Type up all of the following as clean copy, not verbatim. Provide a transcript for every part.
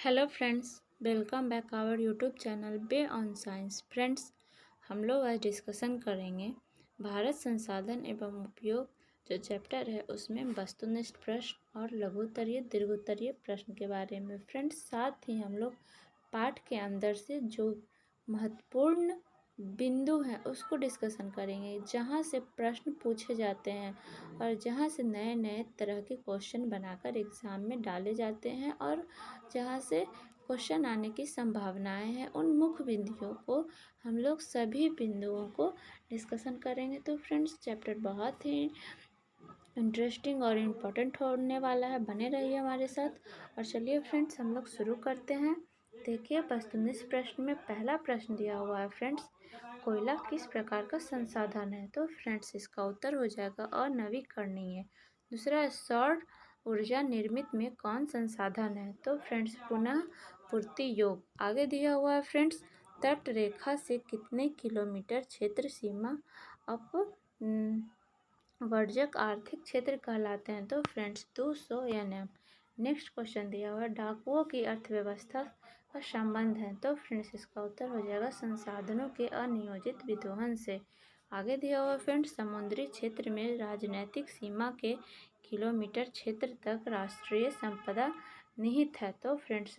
Hello friends, welcome back our YouTube channel bay on science. Friends, हम लोग आज discussion करेंगे भारत संसाधन एवं उपयोग जो चैप्टर है उसमें वस्तुनिष्ठ प्रश्न और लघुत्तरीय दीर्घोत्तरीय प्रश्न के बारे में। फ्रेंड्स, साथ ही हम लोग पाठ के अंदर से जो महत्वपूर्ण बिंदु हैं उसको डिस्कशन करेंगे, जहाँ से प्रश्न पूछे जाते हैं और जहाँ से नए नए तरह के क्वेश्चन बनाकर एग्ज़ाम में डाले जाते हैं और जहाँ से क्वेश्चन आने की संभावनाएं हैं। उन मुख्य बिंदुओं को हम लोग सभी बिंदुओं को डिस्कशन करेंगे। तो फ्रेंड्स, चैप्टर बहुत ही इंटरेस्टिंग और इम्पोर्टेंट होने वाला है, बने रहिए हमारे साथ। और चलिए फ्रेंड्स, हम लोग शुरू करते हैं। देखिए, वस्तुनिष्ठ प्रश्न में पहला प्रश्न दिया हुआ है फ्रेंड्स, कोयला किस प्रकार का संसाधन है? तो फ्रेंड्स, इसका उत्तर हो जाएगा अनवीकरणीय। दूसरा, सौर ऊर्जा निर्मित में कौन संसाधन है? तो फ्रेंड्स, पुनः पूर्ति योग। आगे दिया हुआ है फ्रेंड्स, तट रेखा से कितने किलोमीटर क्षेत्र सीमा अप वर्जक आर्थिक क्षेत्र कहलाते हैं? तो फ्रेंड्स, 200 nm। नेक्स्ट क्वेश्चन दिया हुआ है, डाकुओं की अर्थव्यवस्था का संबंध है? तो फ्रेंड्स, इसका उत्तर हो जाएगा संसाधनों के अनियोजित विदोहन से। आगे दिया हुआ फ्रेंड्स, समुद्री क्षेत्र में राजनैतिक सीमा के किलोमीटर क्षेत्र तक राष्ट्रीय संपदा निहित है? तो फ्रेंड्स,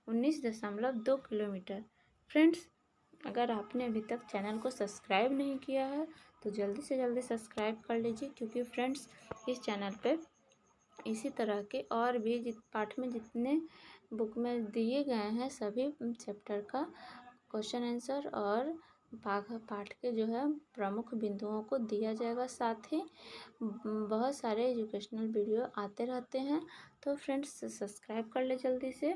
19.2 किलोमीटर। फ्रेंड्स, अगर आपने अभी तक चैनल को सब्सक्राइब नहीं किया है तो जल्दी से जल्दी सब्सक्राइब कर लीजिए, क्योंकि फ्रेंड्स इस चैनल पे इसी तरह के और भी पाठ में जितने बुक में दिए गए हैं सभी चैप्टर का क्वेश्चन आंसर और पाठ के जो है प्रमुख बिंदुओं को दिया जाएगा। साथ ही बहुत सारे एजुकेशनल वीडियो आते रहते हैं। तो फ्रेंड्स, सब्सक्राइब कर ले जल्दी से,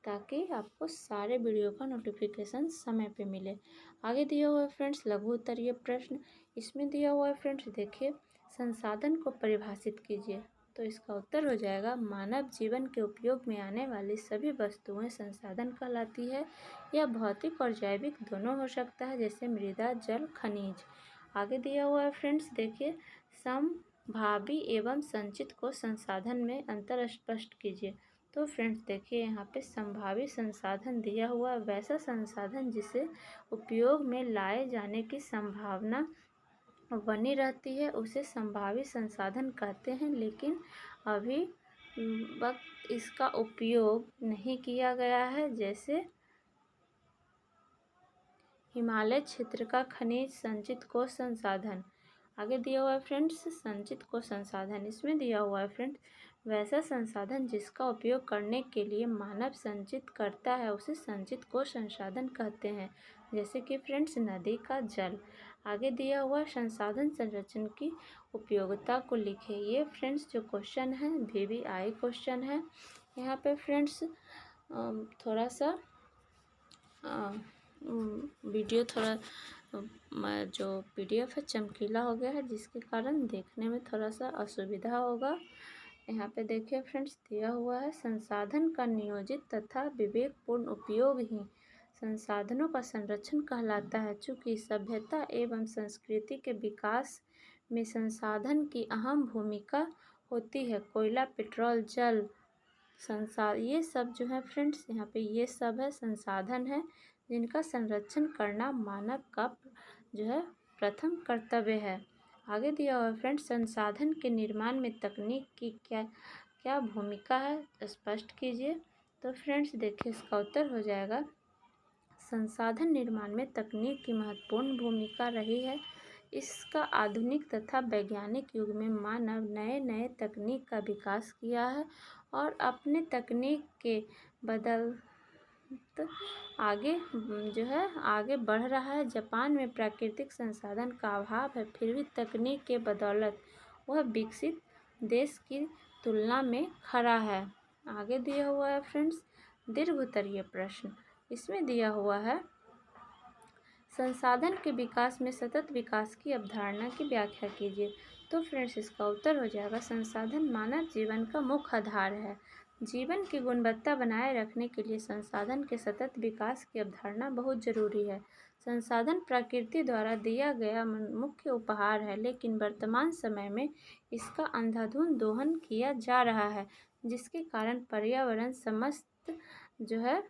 ताकि आपको सारे वीडियो का नोटिफिकेशन समय पे मिले। आगे दिया हुआ है फ्रेंड्स लघु उत्तरीय प्रश्न। इसमें दिया हुआ है फ्रेंड्स, देखिए, संसाधन को परिभाषित कीजिए। तो इसका उत्तर हो जाएगा मानव जीवन के उपयोग में आने वाली सभी वस्तुएं संसाधन कहलाती है। यह भौतिक और जैविक दोनों हो सकता है, जैसे मृदा, जल, खनिज। आगे दिया हुआ है फ्रेंड्स, देखिए, समभावी एवं संचित को संसाधन में अंतर स्पष्ट कीजिए। तो फ्रेंड्स, देखिए, यहाँ पे संभावी संसाधन दिया हुआ वैसा संसाधन जिसे उपयोग में लाए जाने की संभावना बनी रहती है उसे संभावी संसाधन कहते हैं, लेकिन अभी वक्त इसका उपयोग नहीं किया गया है, जैसे हिमालय क्षेत्र का खनिज संचित कोष संसाधन। आगे दिया हुआ है फ्रेंड्स, संचित कोष संसाधन। इसमें दिया हुआ है फ्रेंड्स, वैसा संसाधन जिसका उपयोग करने के लिए मानव संचित करता है उसे संचित कोष संसाधन कहते हैं, जैसे कि फ्रेंड्स नदी का जल। आगे दिया हुआ संसाधन संरक्षण की उपयोगिता को लिखे। ये फ्रेंड्स जो क्वेश्चन है VVI क्वेश्चन है। यहाँ पे फ्रेंड्स थोड़ा सा वीडियो थोड़ा जो PDF है चमकीला हो गया है, जिसके कारण देखने में थोड़ा सा असुविधा होगा। यहाँ पे देखिए फ्रेंड्स, दिया हुआ है संसाधन का नियोजित तथा विवेकपूर्ण उपयोग ही संसाधनों का संरक्षण कहलाता है। चूँकि सभ्यता एवं संस्कृति के विकास में संसाधन की अहम भूमिका होती है। कोयला, पेट्रोल, जल, ये सब जो है फ्रेंड्स, यहाँ पे ये सब है संसाधन है जिनका संरक्षण करना मानव का जो है प्रथम कर्तव्य है। आगे दिया हुआ है फ्रेंड्स, संसाधन के निर्माण में तकनीक की क्या क्या भूमिका है, स्पष्ट कीजिए। तो फ्रेंड्स, देखिए, इसका उत्तर हो जाएगा संसाधन निर्माण में तकनीक की महत्वपूर्ण भूमिका रही है। इसका आधुनिक तथा वैज्ञानिक युग में मानव नए नए तकनीक का विकास किया है और अपने तकनीक के बदल आगे जो है आगे बढ़ रहा है। जापान में प्राकृतिक संसाधन का अभाव है, फिर भी तकनीक के बदौलत वह विकसित देश की तुलना में खड़ा है। आगे दिया हुआ है फ्रेंड्स दीर्घोत्तरीय प्रश्न। इसमें दिया हुआ है संसाधन के विकास में सतत विकास की अवधारणा की व्याख्या कीजिए। तो फ्रेंड्स, इसका उत्तर हो जाएगा संसाधन मानव जीवन का मुख्य आधार है। जीवन की गुणवत्ता बनाए रखने के लिए संसाधन के सतत विकास की अवधारणा बहुत जरूरी है। संसाधन प्रकृति द्वारा दिया गया मुख्य उपहार है, लेकिन वर्तमान समय में इसका अंधाधुंध दोहन किया जा रहा है, जिसके कारण पर्यावरण समस्त जो है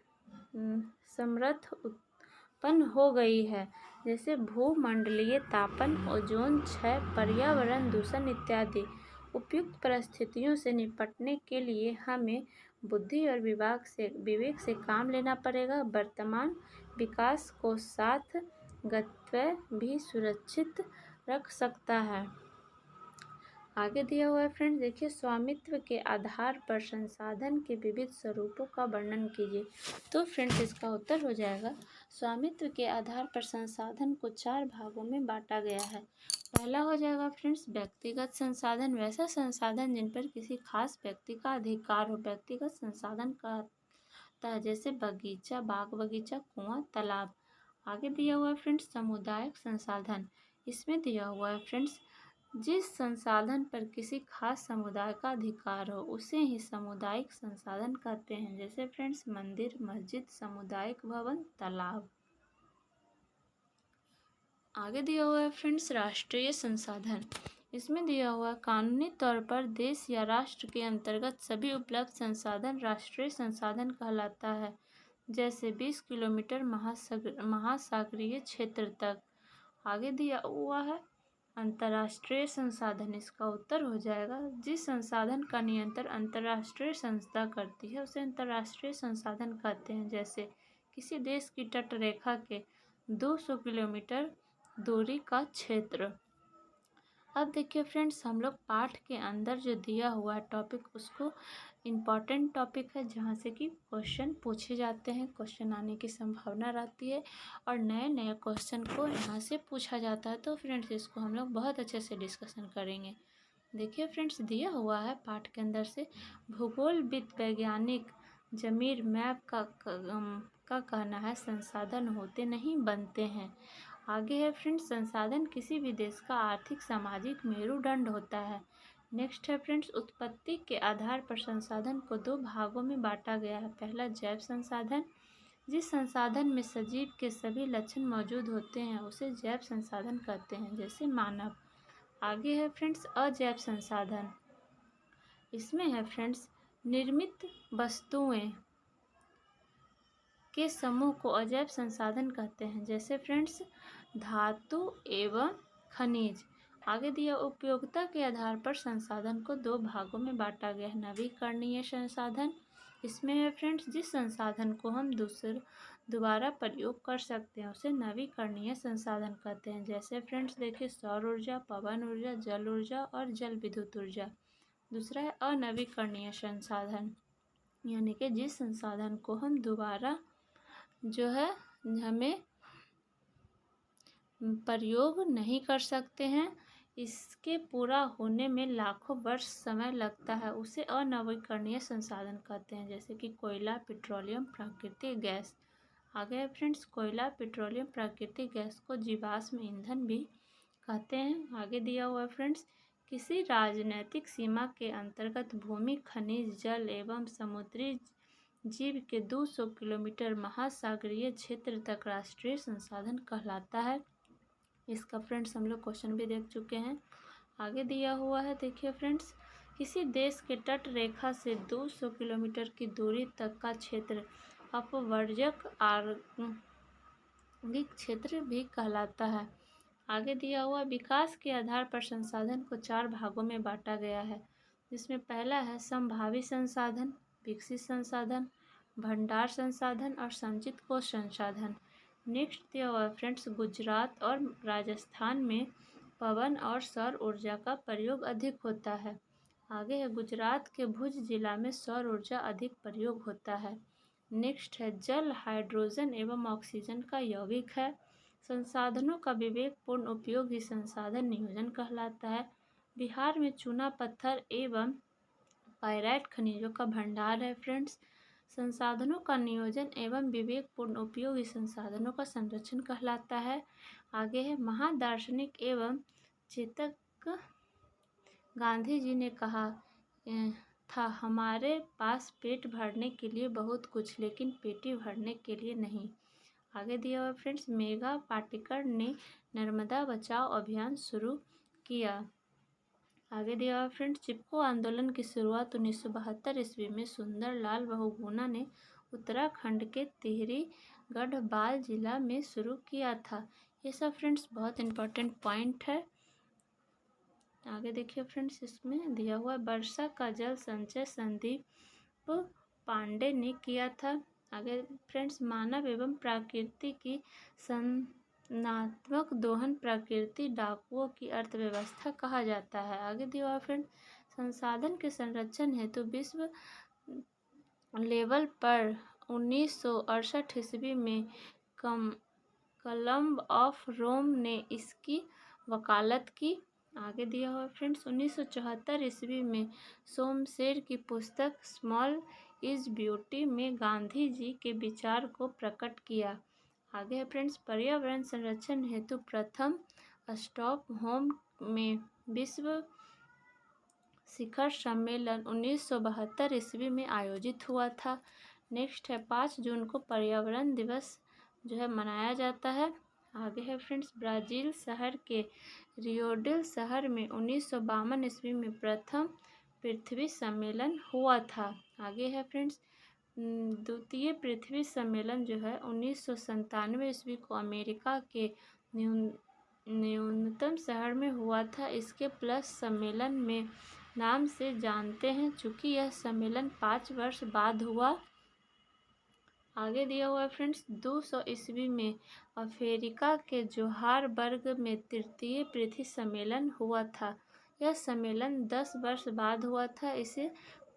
समृद्ध उत्पन्न हो गई है, जैसे भूमंडलीय तापन, ओजोन क्षय, पर्यावरण दूषण इत्यादि। उपयुक्त परिस्थितियों से निपटने के लिए हमें बुद्धि और विवेक से काम लेना पड़ेगा। वर्तमान विकास को साथ गत्वे भी सुरक्षित रख सकता है। आगे दिया हुआ है फ्रेंड्स, देखिए स्वामित्व के आधार पर संसाधन के विविध स्वरूपों का वर्णन कीजिए। तो फ्रेंड्स इसका उत्तर हो जाएगा, स्वामित्व के आधार पर संसाधन को 4 भागों में बांटा गया है। पहला हो जाएगा फ्रेंड्स व्यक्तिगत संसाधन, वैसा संसाधन जिन पर किसी खास व्यक्ति का अधिकार हो। व्यक्तिगत संसाधन कहता है जैसे बगीचा, बाग बगीचा, कुआं, तालाब। आगे दिया हुआ है फ्रेंड्स सामुदायिक संसाधन, इसमें दिया हुआ है फ्रेंड्स जिस संसाधन पर किसी खास समुदाय का अधिकार हो उसे ही सामुदायिक संसाधन कहते हैं, जैसे फ्रेंड्स मंदिर, मस्जिद, सामुदायिक भवन, तालाब। आगे दिया हुआ है फ्रेंड्स राष्ट्रीय संसाधन, इसमें दिया हुआ है कानूनी तौर पर देश या राष्ट्र के अंतर्गत सभी उपलब्ध संसाधन राष्ट्रीय संसाधन कहलाता है, जैसे 20 किलोमीटर महासागरीय क्षेत्र तक। आगे दिया हुआ है अंतर्राष्ट्रीय संसाधन, इसका उत्तर हो जाएगा जिस संसाधन का नियंत्रण अंतर्राष्ट्रीय संस्था करती है उसे अंतर्राष्ट्रीय संसाधन कहते हैं, जैसे किसी देश की तट रेखा के 200 किलोमीटर दूरी का क्षेत्र। अब देखिए फ्रेंड्स हम लोग पाठ के अंदर जो दिया हुआ है टॉपिक, उसको इम्पॉर्टेंट टॉपिक है जहाँ से कि क्वेश्चन पूछे जाते हैं, क्वेश्चन आने की संभावना रहती है और नए नए क्वेश्चन को यहाँ से पूछा जाता है। तो फ्रेंड्स इसको हम लोग बहुत अच्छे से डिस्कशन करेंगे। देखिए फ्रेंड्स दिया हुआ है पाठ के अंदर से भूगोलविद वैज्ञानिक जमीर मैप का कहना है संसाधन होते नहीं बनते हैं। आगे है फ्रेंड्स संसाधन किसी भी देश का आर्थिक सामाजिक मेरुदंड होता है। नेक्स्ट है फ्रेंड्स उत्पत्ति के आधार पर संसाधन को 2 भागों में बांटा गया है। पहला जैव संसाधन, जिस संसाधन में सजीव के सभी लक्षण मौजूद होते हैं उसे जैव संसाधन कहते हैं, जैसे मानव। आगे है फ्रेंड्स अजैव संसाधन, इसमें है फ्रेंड्स निर्मित वस्तुएं के समूह को अजैव संसाधन कहते हैं, जैसे फ्रेंड्स धातु एवं खनिज। आगे दिया उपयोगिता के आधार पर संसाधन को 2 भागों में बांटा गया है। नवीकरणीय संसाधन, इसमें है फ्रेंड्स जिस संसाधन को हम दोबारा प्रयोग कर सकते हैं उसे नवीकरणीय संसाधन कहते हैं, जैसे फ्रेंड्स देखिए सौर ऊर्जा, पवन ऊर्जा, जल ऊर्जा और जल विद्युत ऊर्जा। दूसरा है अनवीकरणीय संसाधन, यानी कि जिस संसाधन को हम दोबारा जो है हमें प्रयोग नहीं कर सकते हैं, इसके पूरा होने में लाखों वर्ष समय लगता है, उसे अनवीकरणीय संसाधन कहते हैं, जैसे कि कोयला, पेट्रोलियम, प्राकृतिक गैस। आगे है फ्रेंड्स कोयला, पेट्रोलियम, प्राकृतिक गैस को जीवाश्म ईंधन भी कहते हैं। आगे दिया हुआ है फ्रेंड्स किसी राजनीतिक सीमा के अंतर्गत भूमि, खनिज, जल एवं समुद्री जीव के 200 किलोमीटर महासागरीय क्षेत्र तक राष्ट्रीय संसाधन कहलाता है। इसका फ्रेंड्स हम लोग क्वेश्चन भी देख चुके हैं। आगे दिया हुआ है देखिए फ्रेंड्स किसी देश के तट रेखा से 200 किलोमीटर की दूरी तक का क्षेत्र अपवर्जक आर्कटिक क्षेत्र भी कहलाता है। आगे दिया हुआ विकास के आधार पर संसाधन को 4 भागों में बांटा गया है, जिसमें पहला है संभावी संसाधन, विकसित संसाधन, भंडार संसाधन और संचित कोष संसाधन। नेक्स्ट दिया हुआ फ्रेंड्स गुजरात और राजस्थान में पवन और सौर ऊर्जा का प्रयोग अधिक होता है। आगे है गुजरात के भुज जिला में सौर ऊर्जा अधिक प्रयोग होता है। नेक्स्ट है जल हाइड्रोजन एवं ऑक्सीजन का यौगिक है। संसाधनों का विवेकपूर्ण उपयोग ही संसाधन नियोजन कहलाता है। बिहार में चूना पत्थर एवं पाइराइट खनिजों का भंडार है फ्रेंड्स। संसाधनों का नियोजन एवं विवेकपूर्ण उपयोग इस संसाधनों का संरक्षण कहलाता है। आगे है महादार्शनिक एवं चेतक गांधी जी ने कहा था हमारे पास पेट भरने के लिए बहुत कुछ लेकिन पेटी भरने के लिए नहीं। आगे दिया हुआ फ्रेंड्स मेघा पाटेकर ने नर्मदा बचाओ अभियान शुरू किया। आगे दिया हुआ फ्रेंड्स चिपको आंदोलन की शुरुआत 1972 ईस्वी में सुंदर लाल बहुगुणा ने उत्तराखंड के टिहरी गढ़वाल जिला में शुरू किया था। ये सब फ्रेंड्स बहुत इम्पोर्टेंट पॉइंट है। आगे देखिए फ्रेंड्स, इसमें दिया हुआ वर्षा का जल संचय संदीप पांडे ने किया था। आगे फ्रेंड्स, मानव एवं प्रकृति की संनात्मक दोहन प्रकृति डाकुओं की अर्थव्यवस्था कहा जाता है। आगे दिया हुआ फ्रेंड्स, संसाधन के संरक्षण हेतु विश्व लेवल पर 1968 ईस्वी में क्लब ऑफ रोम ने इसकी वकालत की। आगे दिया हुआ फ्रेंड्स, 1974 ईस्वी में सोमशेर की पुस्तक स्मॉल इज ब्यूटी में गांधी जी के विचार को प्रकट किया। आगे है फ्रेंड्स, पर्यावरण संरक्षण हेतु प्रथम स्टॉकहोम में विश्व शिखर सम्मेलन 1972 ईस्वी में आयोजित हुआ था। नेक्स्ट है 5 जून को पर्यावरण दिवस जो है मनाया जाता है। आगे है फ्रेंड्स, ब्राज़ील शहर के रियोडे शहर में 1952 ईस्वी में प्रथम पृथ्वी सम्मेलन हुआ था। आगे है फ्रेंड्स, द्वितीय पृथ्वी सम्मेलन जो है 1997 ईस्वी को अमेरिका के न्यूनतम शहर में हुआ था। इसके प्लस सम्मेलन में नाम से जानते हैं, चूँकि यह सम्मेलन 5 वर्ष बाद हुआ। आगे दिया हुआ है फ्रेंड्स, 200 ईस्वी में अफ्रीका के जोहान्सबर्ग में तृतीय पृथ्वी सम्मेलन हुआ था। यह सम्मेलन 10 वर्ष बाद हुआ था। इसे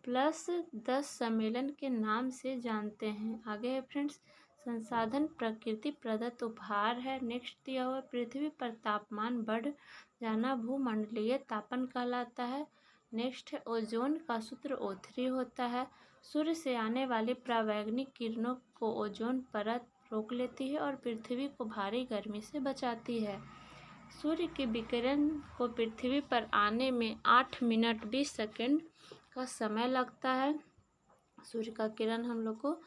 प्लस 10 सम्मेलन के नाम से जानते हैं। आगे है फ्रेंड्स, संसाधन प्रकृति प्रदत्त उपहार है। नेक्स्ट दिया हुआ, पृथ्वी पर तापमान बढ़ जाना भूमंडलीय तापन कहलाता है। नेक्स्ट है, ओजोन का सूत्र O3 होता है। सूर्य से आने वाली परावैंगनिक किरणों को ओजोन परत रोक लेती है और पृथ्वी को भारी गर्मी से बचाती है। सूर्य के विकिरण को पृथ्वी पर आने में 8 मिनट 20 सेकंड का समय लगता है। सूर्य का किरण हम लोग को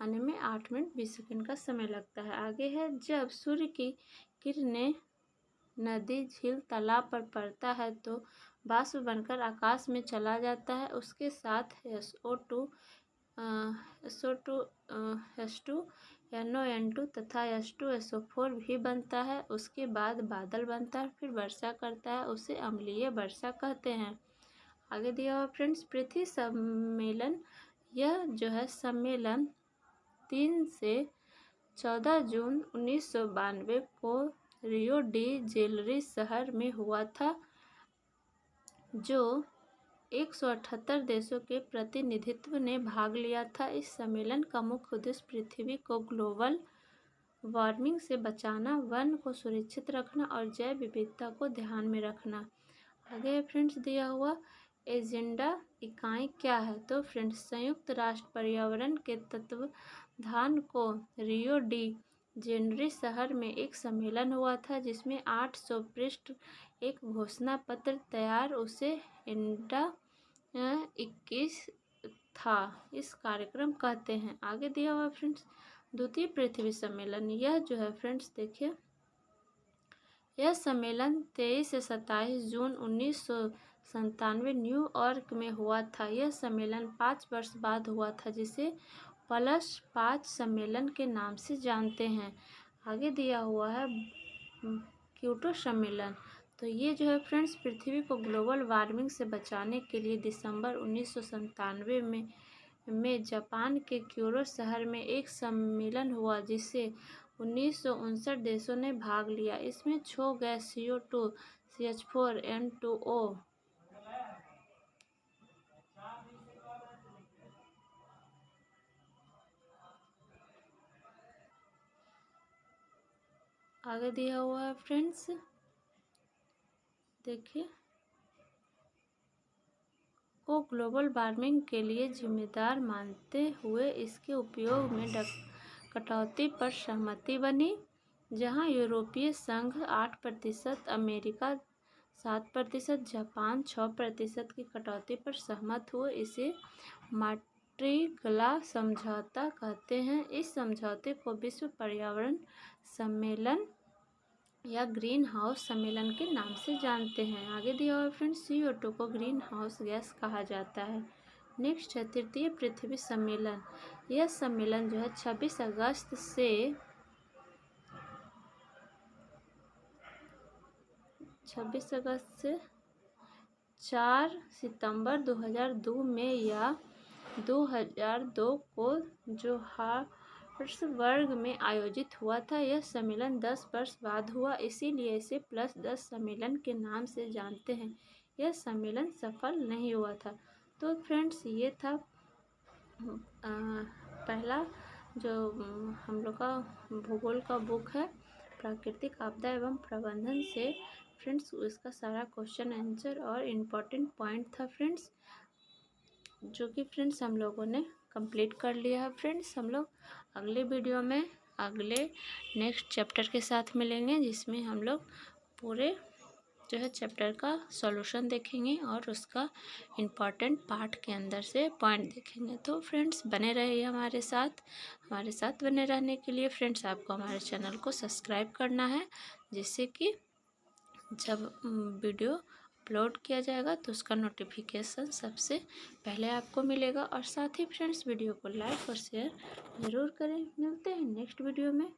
आने में 8 मिनट 20 सेकंड का समय लगता है। आगे है, जब सूर्य की किरणें नदी, झील, तालाब पर पड़ता है तो वाष्प बनकर आकाश में चला जाता है। उसके साथ SO2, H2, NO2 तथा H2SO4 भी बनता है। उसके बाद बादल बनता है, फिर वर्षा करता है, उसे अम्लीय वर्षा कहते हैं। आगे दिया हुआ फ्रेंड्स, पृथ्वी सम्मेलन, यह जो है सम्मेलन 3 से 14 जून 1992 को रियो डी जेनेरियो शहर में हुआ था, जो 178 देशों के प्रतिनिधित्व ने भाग लिया था। इस सम्मेलन का मुख्य उद्देश्य पृथ्वी को ग्लोबल वार्मिंग से बचाना, वन को सुरक्षित रखना और जैव विविधता को ध्यान में रखना। आगे फ्रेंड्स दिया हुआ, एजेंडा इकाई क्या है? तो फ्रेंड्स, संयुक्त राष्ट्र पर्यावरण के तत्वावधान को रियो डी जेनेरियो शहर में एक सम्मेलन हुआ था, जिसमें 800 पृष्ठ एक घोषणा पत्र तैयार, उसे एजेंडा 21 था। इस कार्यक्रम कहते हैं। आगे दिया हुआ फ्रेंड्स, द्वितीय पृथ्वी सम्मेलन, यह जो है फ्रेंड्स देखिए, यह सम्मेलन 23 से 27 जून 1997 न्यूयॉर्क में हुआ था। यह सम्मेलन 5 वर्ष बाद हुआ था, जिसे +5 सम्मेलन के नाम से जानते हैं। आगे दिया हुआ है क्योटो सम्मेलन, तो ये जो है फ्रेंड्स, पृथ्वी को ग्लोबल वार्मिंग से बचाने के लिए दिसंबर 1997 में जापान के क्योटो शहर में एक सम्मेलन हुआ, जिसे 1959 देशों ने भाग लिया। इसमें क्षय गैस CO2, CH4, N2O आगे दिया हुआ है फ्रेंड्स, देखिए, को ग्लोबल वार्मिंग के लिए जिम्मेदार मानते हुए इसके उपयोग में कटौती पर सहमति बनी, जहां यूरोपीय संघ 8%, अमेरिका 7%, जापान 6% की कटौती पर सहमत हुए। इसे मॉन्ट्रिगल समझौता कहते हैं। इस समझौते को विश्व पर्यावरण सम्मेलन या ग्रीन हाउस सम्मेलन के नाम से जानते हैं। आगे दिया हुआ फ्रेंड्स, CO2 को ग्रीन हाउस गैस कहा जाता है। नेक्स्ट है तृतीय पृथ्वी सम्मेलन। यह सम्मेलन जो है 26 अगस्त से 4 सितंबर 2002 में या 2002 को जोहान्सबर्ग में आयोजित हुआ था। यह सम्मेलन 10 वर्ष बाद हुआ, इसीलिए इसे +10 सम्मेलन के नाम से जानते हैं। यह सम्मेलन सफल नहीं हुआ था। तो फ्रेंड्स, ये था पहला जो हम लोग का भूगोल का बुक है, प्राकृतिक आपदा एवं प्रबंधन से फ्रेंड्स, इसका सारा क्वेश्चन आंसर और इम्पोर्टेंट पॉइंट था फ्रेंड्स, जो कि फ्रेंड्स हम लोगों ने कंप्लीट कर लिया है। फ्रेंड्स, हम लोग अगले वीडियो में अगले नेक्स्ट चैप्टर के साथ मिलेंगे, जिसमें हम लोग पूरे जो है चैप्टर का सॉल्यूशन देखेंगे और उसका इम्पॉर्टेंट पार्ट के अंदर से पॉइंट देखेंगे। तो फ्रेंड्स, बने रहिए हमारे साथ बने रहने के लिए फ्रेंड्स आपको हमारे चैनल को सब्सक्राइब करना है, जिससे कि जब वीडियो अपलोड किया जाएगा तो उसका नोटिफिकेशन सबसे पहले आपको मिलेगा। और साथ ही फ्रेंड्स, वीडियो को लाइक और शेयर ज़रूर करें। मिलते हैं नेक्स्ट वीडियो में।